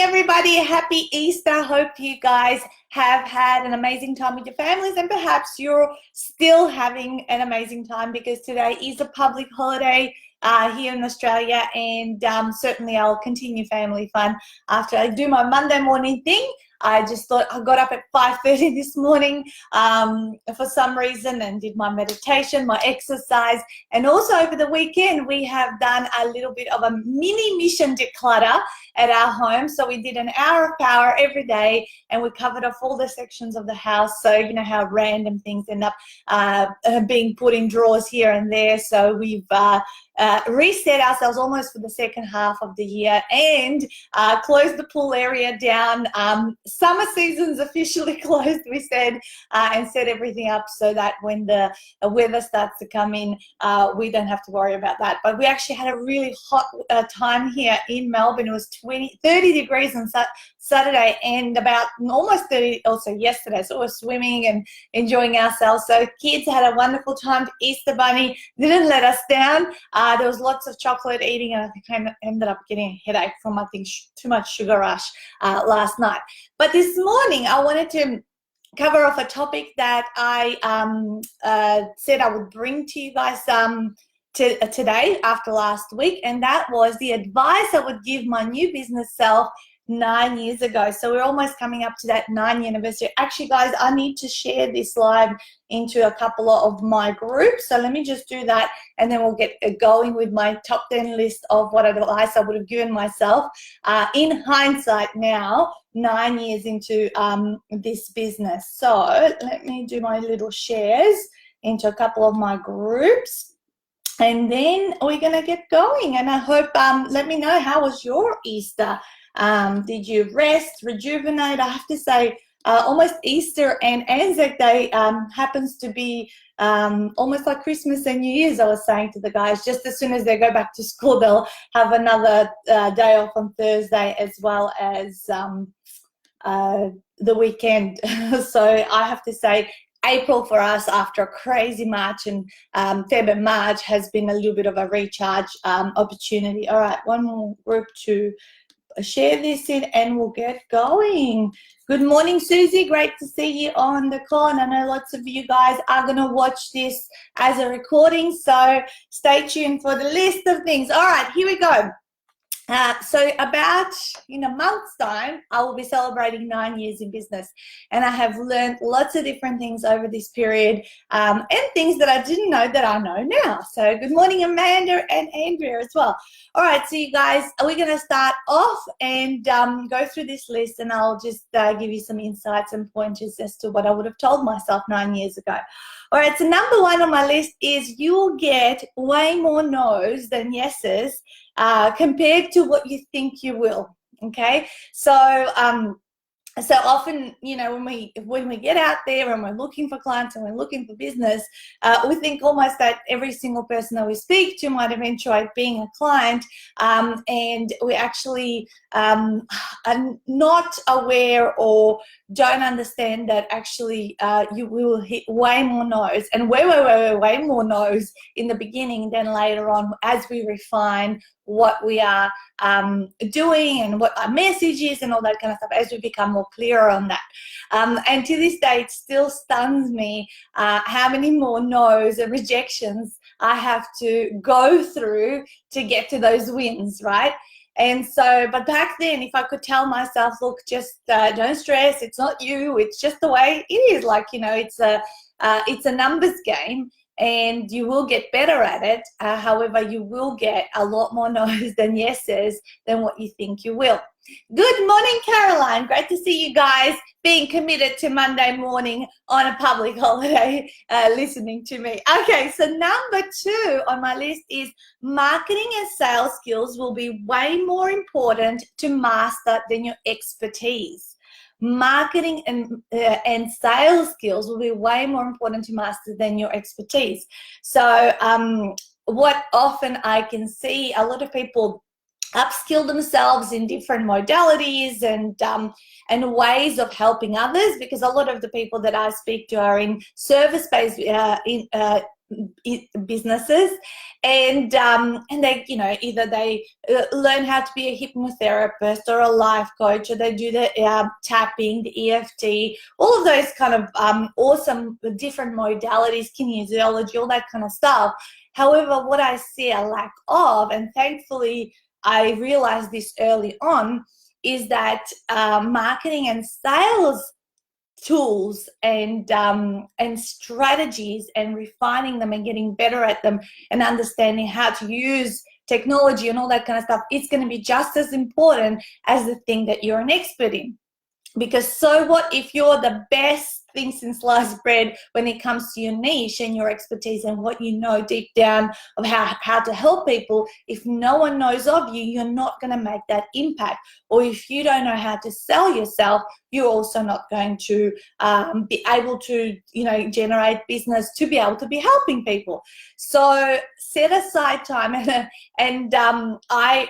everybody. Happy Easter. Hope you guys have had an amazing time with your families, and perhaps you're still having an amazing time because today is a public holiday here in Australia, and certainly I'll continue family fun after I do my Monday morning thing. I just thought I got up at 5:30 this morning for some reason and did my meditation, my exercise, and also over the weekend we have done a little bit of a mini mission declutter at our home. So we did an hour of power every day and we covered off all the sections of the house. So you know how random things end up being put in drawers here and there. So we've reset ourselves almost for the second half of the year and closed the pool area down. Summer season's officially closed, we said, and set everything up so that when the weather starts to come in, we don't have to worry about that. But we actually had a really hot time here in Melbourne. It was 30 degrees on Saturday and about almost 30 also yesterday. So we're swimming and enjoying ourselves. So kids had a wonderful time. Easter Bunny didn't let us down. There was lots of chocolate eating, and I think I ended up getting a headache from, I think, too much sugar rush last night. But this morning I wanted to cover off a topic that I said I would bring to you guys today after last week, and that was the advice I would give my new business self 9 years ago. So we're almost coming up to that 9-year anniversary. Actually, guys, I need to share this live into a couple of my groups. So let me just do that, and then we'll get going with my top 10 list of what advice I would have given myself in hindsight now, 9 years into this business. So let me do my little shares into a couple of my groups, and then we're going to get going. And I hope, let me know, how was your Easter? Did you rest, rejuvenate? I have to say, almost Easter and Anzac Day happens to be almost like Christmas and New Year's. I was saying to the guys, just as soon as they go back to school, they'll have another day off on Thursday as well as the weekend. So I have to say, April for us, after a crazy March and Feb and March, has been a little bit of a recharge opportunity. All right, one more group to share this in and we'll get going. Good morning, Susie. Great to see you on the call. And I know lots of you guys are going to watch this as a recording, so stay tuned for the list of things. All right, here we go. So about in a month's time, I will be celebrating 9 years in business, and I have learned lots of different things over this period and things that I didn't know that I know now. So good morning, Amanda and Andrea as well. All right, so you guys, we're going to start off and go through this list, and I'll just give you some insights and pointers as to what I would have told myself 9 years ago. All right, so number one on my list is you'll get way more no's than yeses compared to what you think you will. Okay, so so often, you know, when we get out there and we're looking for clients and we're looking for business, we think almost that every single person that we speak to might eventuate being a client, and we actually are not aware or don't understand that actually you will hit way more no's and way more no's in the beginning than later on as we refine what we are doing and what our message is and all that kind of stuff, as we become more clearer on that. And to this day, it still stuns me how many more no's and rejections I have to go through to get to those wins, right? And so, but back then, if I could tell myself, look, just don't stress, it's not you, it's just the way it is. Like, you know, it's a numbers game, and you will get better at it. However, you will get a lot more no's than yeses than what you think you will. Good morning, Caroline. Great to see you guys being committed to Monday morning on a public holiday, listening to me. Okay, so number two on my list is marketing and sales skills will be way more important to master than your expertise. Marketing and sales skills will be way more important to master than your expertise. So what often I can see, a lot of people upskill themselves in different modalities and ways of helping others, because a lot of the people that I speak to are in service-based businesses, and they, you know, either they learn how to be a hypnotherapist or a life coach, or they do the tapping, the EFT, all of those kind of awesome different modalities, kinesiology, all that kind of stuff. However, what I see a lack of, and thankfully I realized this early on, is that marketing and sales tools and strategies, and refining them and getting better at them, and understanding how to use technology and all that kind of stuff, it's going to be just as important as the thing that you're an expert in. Because so what if you're the best thing since sliced bread when it comes to your niche and your expertise and what you know deep down of how to help people? If no one knows of you, you're not going to make that impact. Or if you don't know how to sell yourself, you're also not going to be able to, you know, generate business to be able to be helping people. So set aside time, and I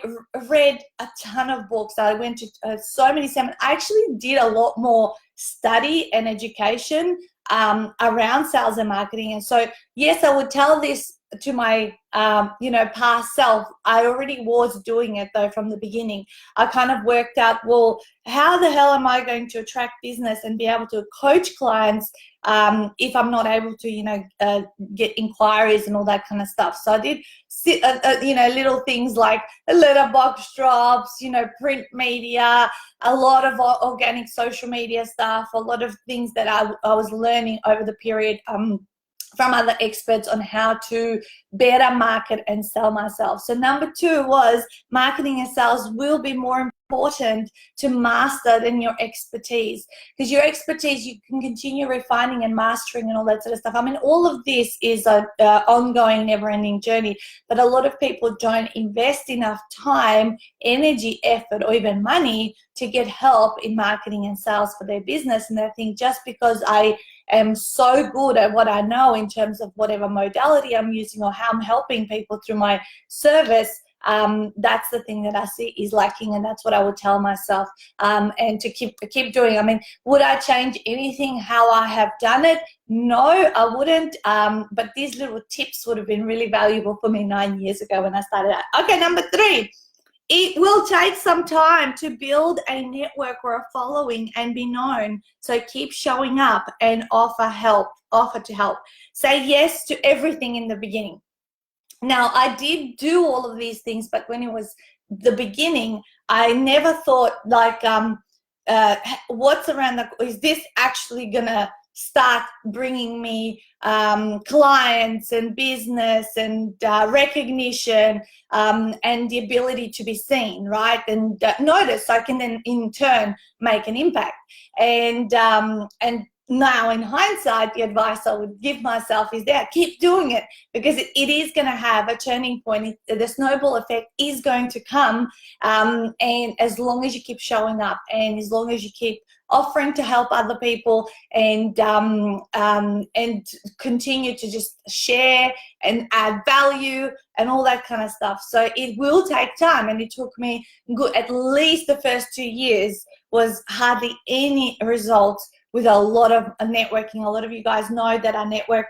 read a ton of books. I went to so many seminars. I actually did a lot more study and education around sales and marketing. And so, yes, I would tell this to my, you know, past self. I already was doing it though from the beginning. I kind of worked out, well, how the hell am I going to attract business and be able to coach clients if I'm not able to, you know, get inquiries and all that kind of stuff. So I did, you know, little things like letterbox drops, you know, print media, a lot of organic social media stuff, a lot of things that I was learning over the period from other experts on how to better market and sell myself. So number 2 was marketing and sales will be more important to master than your expertise, because your expertise you can continue refining and mastering and all that sort of stuff. I mean, all of this is an ongoing, never-ending journey, but a lot of people don't invest enough time, energy, effort, or even money to get help in marketing and sales for their business. And they think just because I am so good at what I know in terms of whatever modality I'm using or how I'm helping people through my service, that's the thing that I see is lacking, and that's what I would tell myself, and to keep doing. I mean, would I change anything how I have done it? No, I wouldn't, but these little tips would have been really valuable for me 9 years ago when I started out. Okay, number 3. It will take some time to build a network or a following and be known. So keep showing up and offer to help. Say yes to everything in the beginning. Now, I did do all of these things, but when it was the beginning, I never thought like, what's around is this actually gonna start bringing me clients and business and recognition and the ability to be seen, right? And notice, so I can then in turn make an impact. And now in hindsight, the advice I would give myself is that keep doing it, because it is going to have a turning point. The snowball effect is going to come, and as long as you keep showing up and as long as you keep offering to help other people and continue to just share and add value and all that kind of stuff. So it will take time, and it took me at least the first 2 years was hardly any results with a lot of networking. A lot of you guys know that I network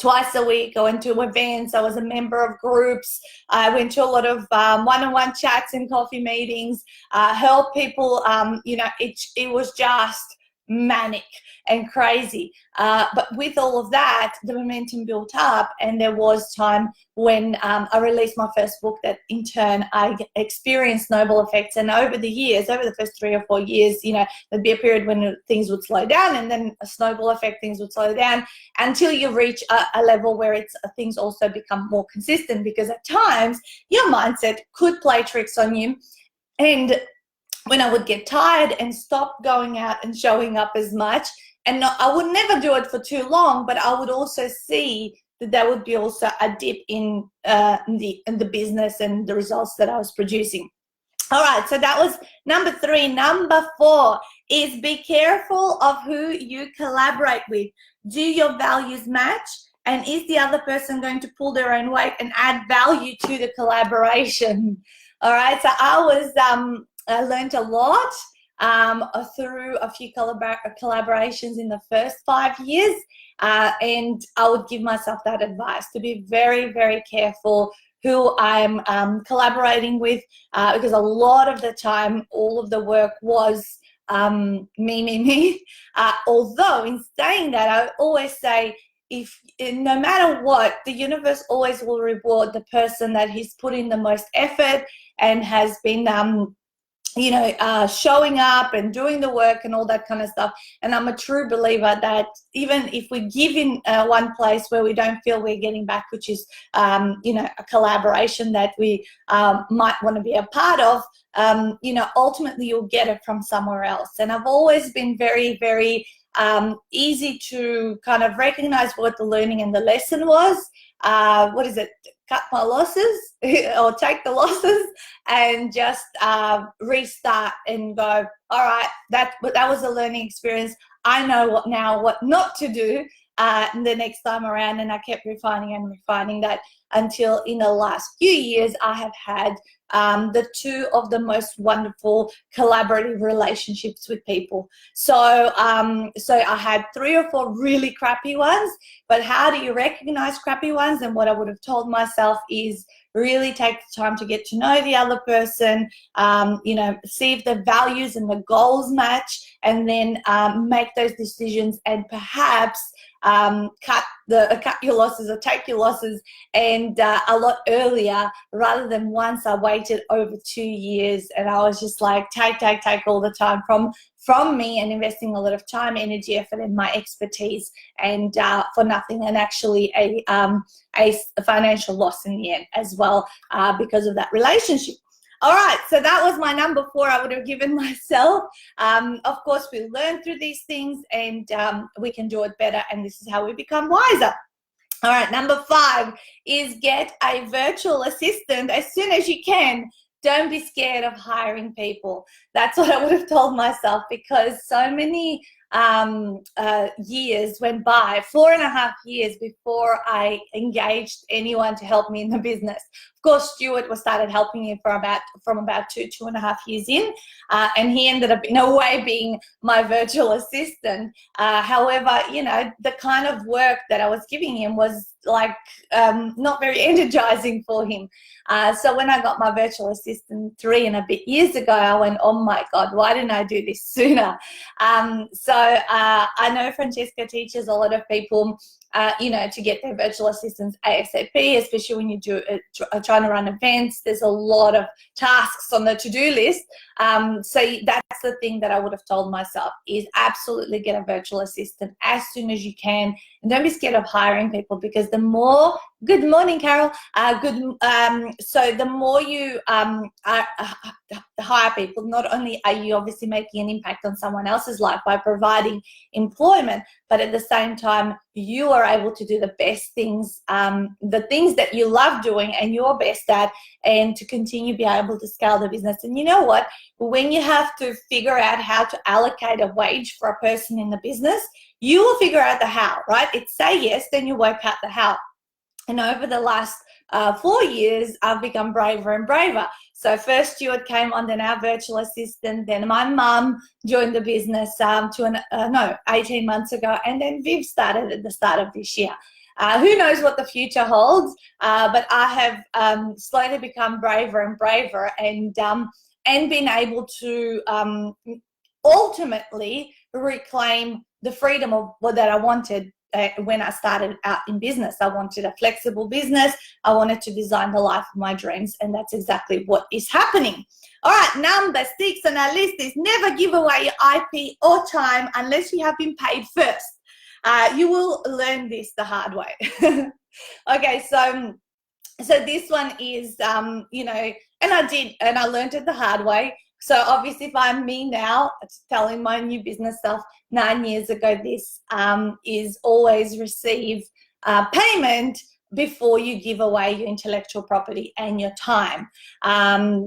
twice a week. I went to events. I was a member of groups. I went to a lot of one-on-one chats and coffee meetings, help people. You know, it was just manic and crazy. But with all of that, the momentum built up, and there was time when I released my first book that in turn I experienced snowball effects. And over the years, over the first 3 or 4 years, you know, there'd be a period when things would slow down, and then a snowball effect, things would slow down until you reach a level where things also become more consistent, because at times your mindset could play tricks on you. And when I would get tired and stop going out and showing up as much, and I would never do it for too long, but I would also see that there would be also a dip in the business and the results that I was producing. All right, so that was number 3. Number 4 is be careful of who you collaborate with. Do your values match? And is the other person going to pull their own weight and add value to the collaboration? All right, so I learned a lot through a few collaborations in the first 5 years. And I would give myself that advice to be very, very careful who I'm collaborating with, because a lot of the time, all of the work was me. Although in saying that, I always say, no matter what, the universe always will reward the person that has put in the most effort and has been showing up and doing the work and all that kind of stuff. And I'm a true believer that even if we give in one place where we don't feel we're getting back, which is, a collaboration that we might want to be a part of, ultimately you'll get it from somewhere else. And I've always been very, very easy to kind of recognize what the learning and the lesson was. Cut my losses or take the losses and just restart and go, all right, that was a learning experience. I know what not to do the next time around. And I kept refining that until in the last few years, I have had the two of the most wonderful collaborative relationships with people. So I had 3 or 4 really crappy ones, but how do you recognize crappy ones? And what I would have told myself is really take the time to get to know the other person, see if the values and the goals match, and then make those decisions and perhaps cut your losses or take your losses and a lot earlier rather than once I waited over 2 years and I was just like take all the time from me and investing a lot of time, energy, effort, and my expertise, and for nothing, and actually a financial loss in the end as well because of that relationship. All right, so that was my number 4 I would have given myself. Of course, we learn through these things and we can do it better, and this is how we become wiser. All right, number 5 is get a virtual assistant as soon as you can. Don't be scared of hiring people. That's what I would have told myself, because so many years went by, 4.5 years before I engaged anyone to help me in the business. Of course, Stuart started helping me from about 2.5 years in, and he ended up in a way being my virtual assistant. However, the kind of work that I was giving him was like not very energizing for him. So when I got my virtual assistant 3 and a bit years ago, I went, oh my God, why didn't I do this sooner? So I know Francesca teaches a lot of people to get their virtual assistants ASAP, especially when you trying to run events. There's a lot of tasks on the to-do list. So that's the thing that I would have told myself is absolutely get a virtual assistant as soon as you can. And don't be scared of hiring people, because the more, good morning, Carol. So the more you hire people, not only are you obviously making an impact on someone else's life by providing employment, but at the same time, you are able to do the best things, the things that you love doing and you're best at, and to continue be able to scale the business. And you know what? When you have to figure out how to allocate a wage for a person in the business, you will figure out the how, right? It's say yes, then you work out the how. And over the last 4 years, I've become braver and braver. So first Stuart came on, then our virtual assistant, then my mum joined the business 18 months ago, and then Viv started at the start of this year. Who knows what the future holds, but I have slowly become braver and braver, and been able to ultimately reclaim the freedom of what that I wanted. When I started out in business, I wanted a flexible business. I wanted to design the life of my dreams, and that's exactly what is happening. All right, number 6 on our list is never give away your IP or time unless you have been paid first. You will learn this the hard way. Okay, so this one is, and I learned it the hard way. So obviously, if I'm me now, telling my new business self 9 years ago, this is always receive payment before you give away your intellectual property and your time.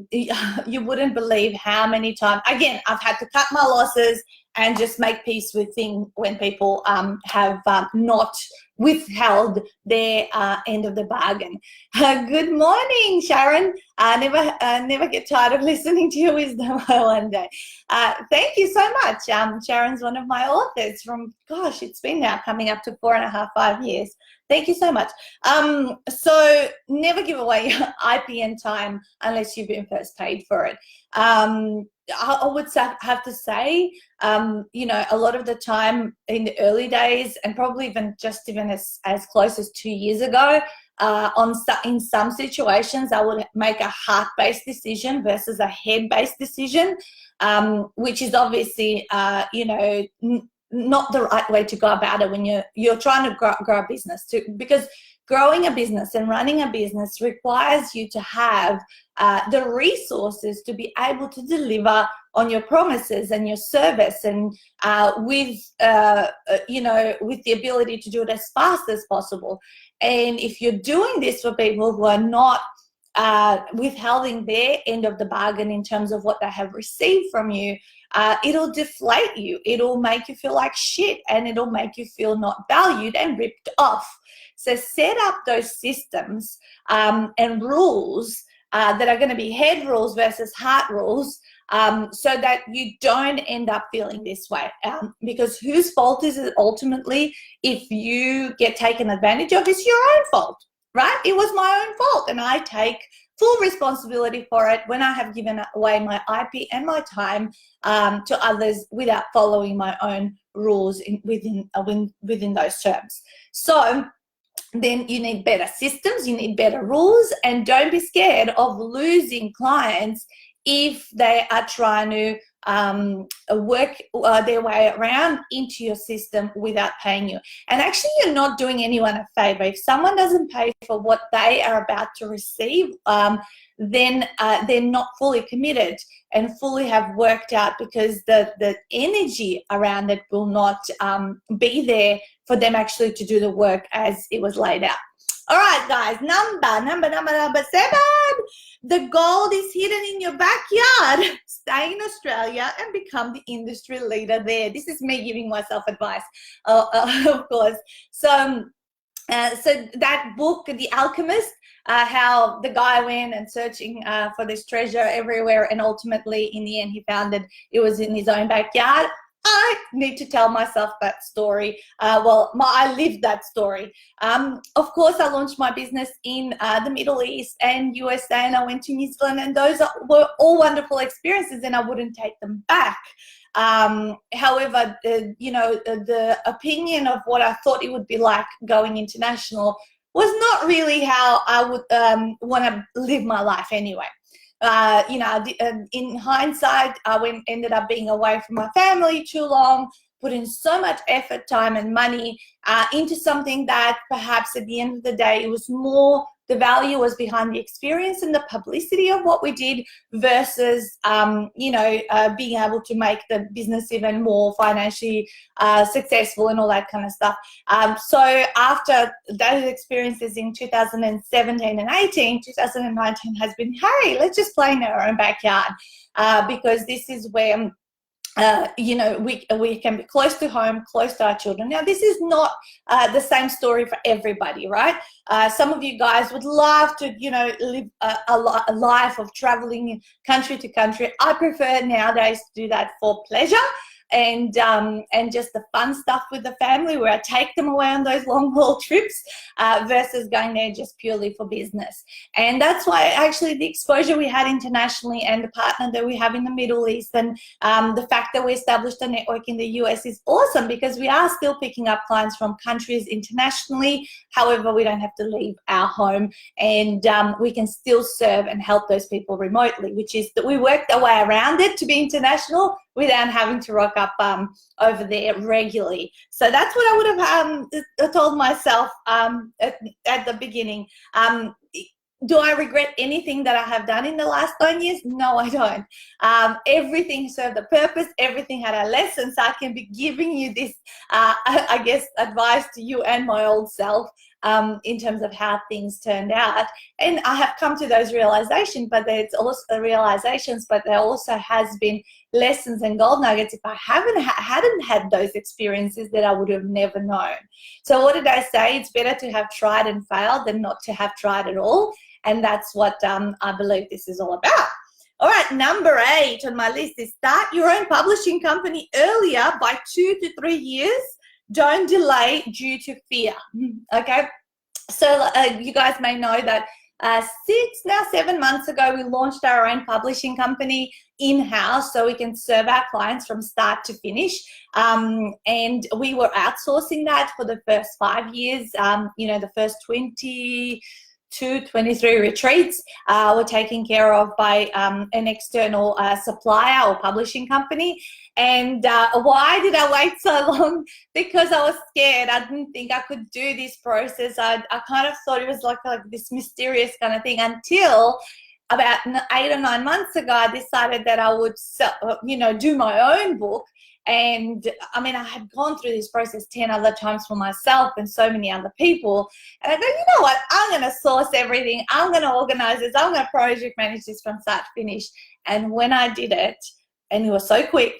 You wouldn't believe how many times, again, I've had to cut my losses and just make peace with things when people have not withheld their end of the bargain. Good morning, Sharon. Never get tired of listening to your wisdom one day. Thank you so much. Sharon's one of my authors from, gosh, it's been now coming up to 4.5, 5 years. Thank you so much. So never give away your IPN time unless you've been first paid for it. I would have to say, you know, a lot of the time in the early days, and probably even as close as 2 years ago, in some situations, I would make a heart-based decision versus a head-based decision, which is obviously, you know, not the right way to go about it when you're trying to grow a business, because growing a business and running a business requires you to have the resources to be able to deliver on your promises and your service, and with you know, with the ability to do it as fast as possible. And if you're doing this for people who are not withholding their end of the bargain in terms of what they have received from you, it'll deflate you. It'll make you feel like shit, and it'll make you feel not valued and ripped off. So set up those systems and rules that are going to be head rules versus heart rules, so that you don't end up feeling this way. Because whose fault is it ultimately if you get taken advantage of? It's your own fault, right? It was my own fault, and I take full responsibility for it when I have given away my IP and my time to others without following my own rules within those terms. So then you need better systems, you need better rules, and don't be scared of losing clients if they are trying to work their way around into your system without paying you. And actually, you're not doing anyone a favor. If someone doesn't pay for what they are about to receive, then they're not fully committed and fully have worked out, because the energy around it will not be there for them actually to do the work as it was laid out. All right, guys, number 7. The gold is hidden in your backyard. Stay in Australia and become the industry leader there. This is me giving myself advice, of course. So that book, The Alchemist, how the guy went and searching for this treasure everywhere, and ultimately, in the end, he found it was in his own backyard. I need to tell myself that story. I lived that story. Of course, I launched my business in the Middle East and USA, and I went to New Zealand, and those were all wonderful experiences, and I wouldn't take them back. However, you know, the opinion of what I thought it would be like going international was not really how I would want to live my life anyway. You know, in hindsight, I ended up being away from my family too long, put in so much effort, time, and money into something that perhaps at the end of the day, it was more, the value was behind the experience and the publicity of what we did versus, you know, being able to make the business even more financially successful and all that kind of stuff. So after those experiences in 2017 and 18, 2019 has been, hey, let's just play in our own backyard, because this is where you know, we can be close to home, close to our children. Now, this is not the same story for everybody, right? Some of you guys would love to, you know, live a life of traveling country to country. I prefer nowadays to do that for pleasure and just the fun stuff with the family, where I take them away on those long haul trips versus going there just purely for business. And that's why actually the exposure we had internationally and the partner that we have in the Middle East, and the fact that we established a network in the US is awesome, because we are still picking up clients from countries internationally. However, we don't have to leave our home, and we can still serve and help those people remotely, which is that we worked our way around it to be international without having to rock up over there regularly. So that's what I would have told myself at the beginning. Do I regret anything that I have done in the last 9 years? No, I don't. Everything served a purpose. Everything had a lesson. So I can be giving you this, I guess, advice to you and my old self in terms of how things turned out. And I have come to those realizations, but there's also realizations, but there also has been lessons and gold nuggets. If I hadn't had those experiences, that I would have never known. So what did I say? It's better to have tried and failed than not to have tried at all. And that's what I believe this is all about. All right, number 8 on my list is start your own publishing company earlier by 2 to 3 years. Don't delay due to fear. Okay, so you guys may know that 7 months ago, we launched our own publishing company in-house so we can serve our clients from start to finish. And we were outsourcing that for the first 5 years, the first 23 retreats were taken care of by an external supplier or publishing company. And why did I wait so long? Because I was scared. I didn't think I could do this process. I kind of thought it was like this mysterious kind of thing until about 8 or 9 months ago, I decided that I would, do my own book. And I mean, I had gone through this process 10 other times for myself and so many other people. And I go, you know what? I'm going to source everything. I'm going to organize this. I'm going to project manage this from start to finish. And when I did it, and it was so quick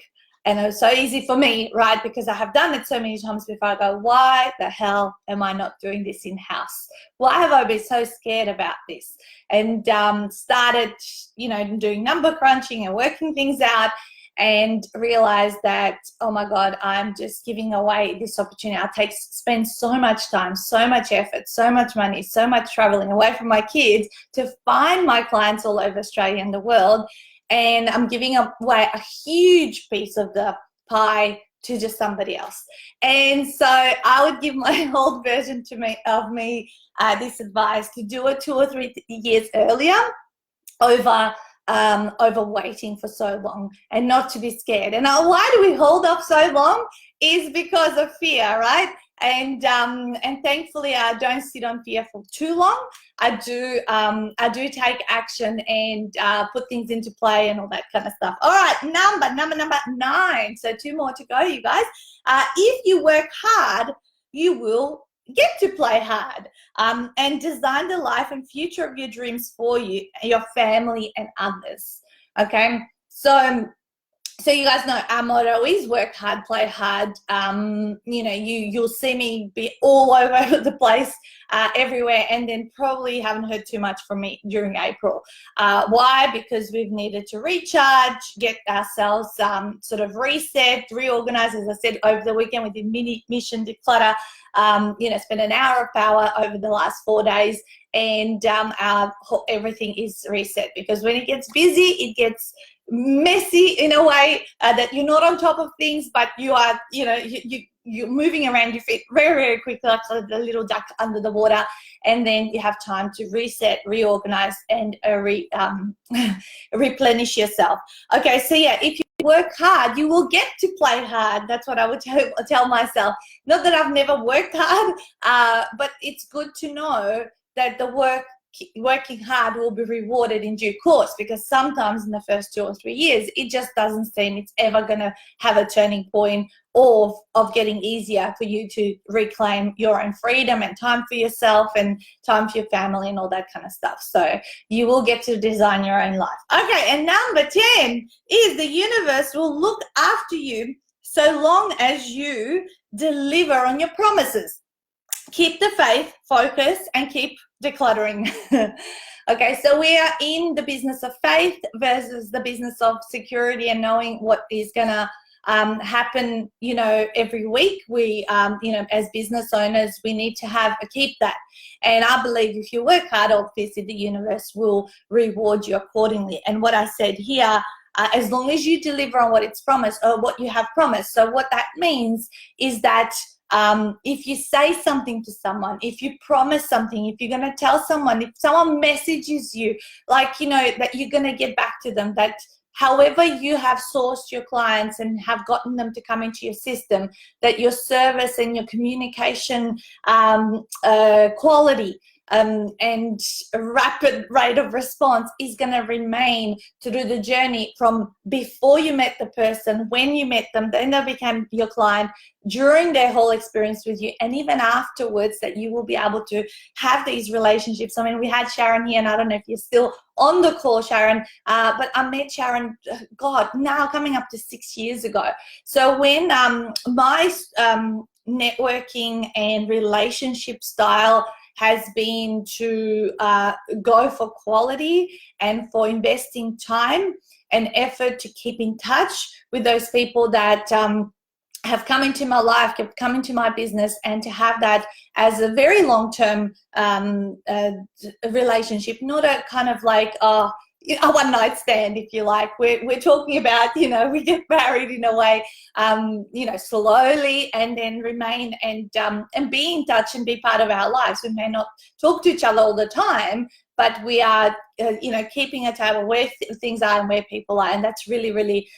and it was so easy for me, right? Because I have done it so many times before. I go, why the hell am I not doing this in-house? Why have I been so scared about this? And started, doing number crunching and working things out. And realize that, oh my God, I'm just giving away this opportunity. I spend so much time, so much effort, so much money, so much traveling away from my kids to find my clients all over Australia and the world. And I'm giving away a huge piece of the pie to just somebody else. And so I would give my old version of me this advice to do it 2 or 3 years earlier over waiting for so long, and not to be scared. And why do we hold up so long is because of fear, right? And thankfully I don't sit on fear for too long. I do take action and put things into play and all that kind of stuff. All right, number 9. So 2 more to go, you guys. If you work hard, you will get to play hard, and design the life and future of your dreams for you, your family, and others. Okay, so you guys know our motto is work hard, play hard. You'll see me be all over the place, everywhere, and then probably haven't heard too much from me during April. Why? Because we've needed to recharge, get ourselves sort of reset, reorganize. As I said, over the weekend we did mission declutter. Spent an hour of power over the last 4 days, and everything is reset, because when it gets busy, it gets messy in a way that you're not on top of things, but you are, you're moving around your feet very, very quickly, like the little duck under the water, and then you have time to reset, reorganize, and replenish yourself. Okay, so yeah, if you work hard, you will get to play hard. That's what I would tell myself. Not that I've never worked hard, but it's good to know that working hard will be rewarded in due course, because sometimes in the first 2 or 3 years, it just doesn't seem it's ever going to have a turning point or of getting easier for you to reclaim your own freedom and time for yourself and time for your family and all that kind of stuff. So you will get to design your own life. Okay, and number 10 is the universe will look after you so long as you deliver on your promises. Keep the faith, focus, and keep decluttering. Okay, so we are in the business of faith versus the business of security and knowing what is going to happen, every week. We, as business owners, we need to keep that. And I believe if you work hard, obviously the universe will reward you accordingly. And what I said here, as long as you deliver on what it's promised or what you have promised. So what that means is that if you say something to someone, if you promise something, if you're going to tell someone, if someone messages you, that you're going to get back to them, that however you have sourced your clients and have gotten them to come into your system, that your service and your communication quality and rapid rate of response is going to remain through the journey from before you met the person, when you met them, then they became your client, during their whole experience with you, and even afterwards, that you will be able to have these relationships. I mean, we had Sharon here, and I don't know if you're still on the call, Sharon, but I met Sharon, God, now coming up to 6 years ago. So when my networking and relationship style has been to go for quality and for investing time and effort to keep in touch with those people that have come into my life, have come into my business, and to have that as a very long-term relationship, not a kind of like a one-night stand, if you like. We're talking about, you know, we get married in a way, you know, slowly, and then remain and be in touch and be part of our lives. We may not talk to each other all the time, but we are, you know, keeping a table where things are and where people are, and that's really, really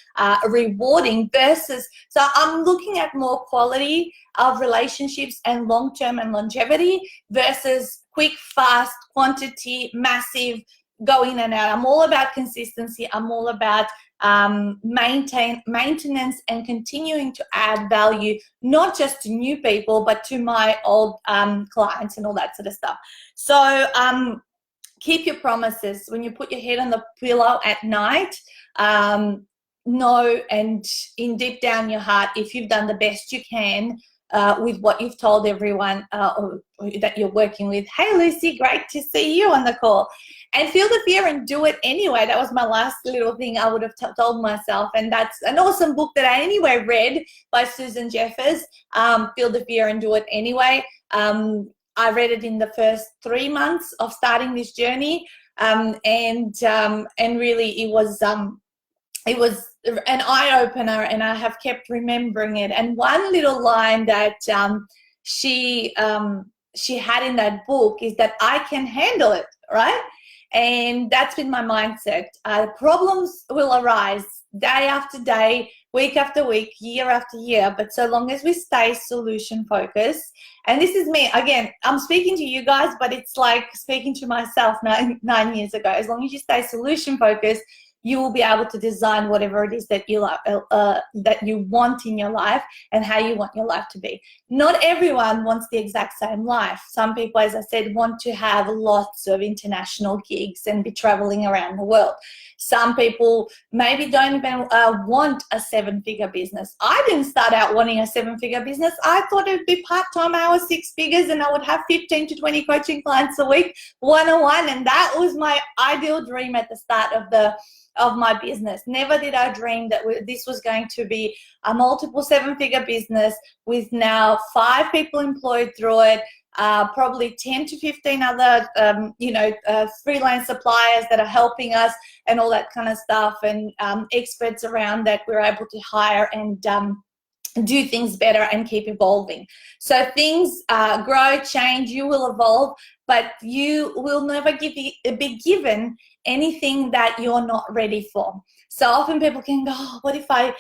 rewarding. Versus, so I'm looking at more quality of relationships and long-term and longevity versus quick, fast, quantity, massive, go in and out. I'm all about consistency. I'm all about maintenance and continuing to add value, not just to new people, but to my old clients and all that sort of stuff. So keep your promises. When you put your head on the pillow at night, know and in deep down your heart, if you've done the best you can with what you've told everyone that you're working with. Hey, Lucy, great to see you on the call. And feel the fear and do it anyway. That was my last little thing I would have told myself. And that's an awesome book that I anyway read by Susan Jeffers, Feel the Fear and Do It Anyway. I read it in the first 3 months of starting this journey, and really it was an eye-opener, and I have kept remembering it. And one little line that she had in that book is that I can handle it, right? And that's been my mindset. Problems will arise day after day, week after week, year after year, but so long as we stay solution focused, and this is me, again, I'm speaking to you guys, but it's like speaking to myself 9 years ago. As long as you stay solution focused, you will be able to design whatever it is that you want in your life and how you want your life to be. Not everyone wants the exact same life. Some people, as I said, want to have lots of international gigs and be traveling around the world. Some people maybe don't even want a 7-figure business. I didn't start out wanting a 7-figure business. I thought it would be part-time hours, 6 figures, and I would have 15 to 20 coaching clients a week, one-on-one, and that was my ideal dream at the start of my business. Never did I dream that this was going to be a multiple 7-figure business with now 5 people employed through it, probably 10 to 15 other, freelance suppliers that are helping us and all that kind of stuff, and experts around that we're able to hire and do things better and keep evolving. So things grow, change, you will evolve, but you will never be given anything that you're not ready for. So often people can go, oh, what if I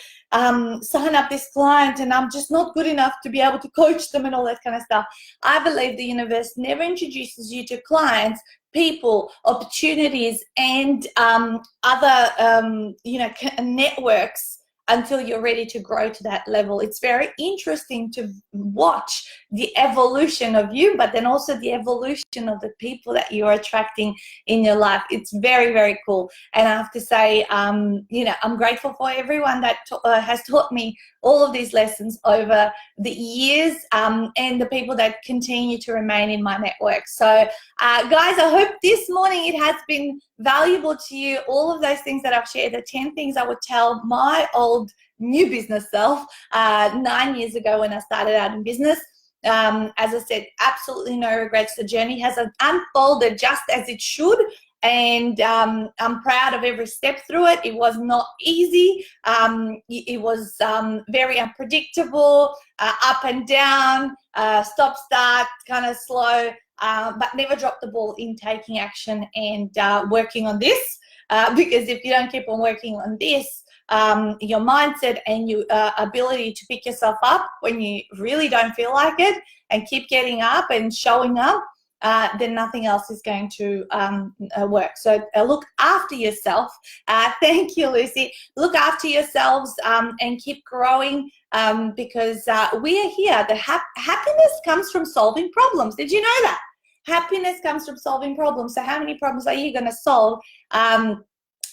sign up this client and I'm just not good enough to be able to coach them and all that kind of stuff. I believe the universe never introduces you to clients, people, opportunities, and other networks until you're ready to grow to that level. It's very interesting to watch the evolution of you, but then also the evolution of the people that you're attracting in your life. It's very, very cool. And I have to say, I'm grateful for everyone that has taught me all of these lessons over the years, and the people that continue to remain in my network. So guys, I hope this morning it has been valuable to you. All of those things that I've shared, the 10 things I would tell my old new business self 9 years ago when I started out in business. As I said, absolutely no regrets. The journey has unfolded just as it should. And I'm proud of every step through it. It was not easy. It was very unpredictable, up and down, stop, start, kind of slow, but never drop the ball in taking action and working on this. Because if you don't keep on working on this, your mindset and your ability to pick yourself up when you really don't feel like it and keep getting up and showing up, then nothing else is going to work. So look after yourself. Thank you, Lucy. Look after yourselves and keep growing because we are here. The happiness comes from solving problems. Did you know that? Happiness comes from solving problems. So how many problems are you going to solve,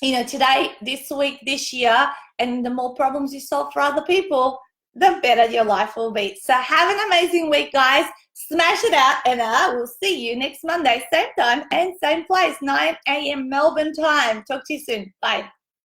today, this week, this year? And the more problems you solve for other people, the better your life will be. So have an amazing week, guys. Smash it out, and I will see you next Monday, same time and same place, 9 a.m. Melbourne time. Talk to you soon. Bye.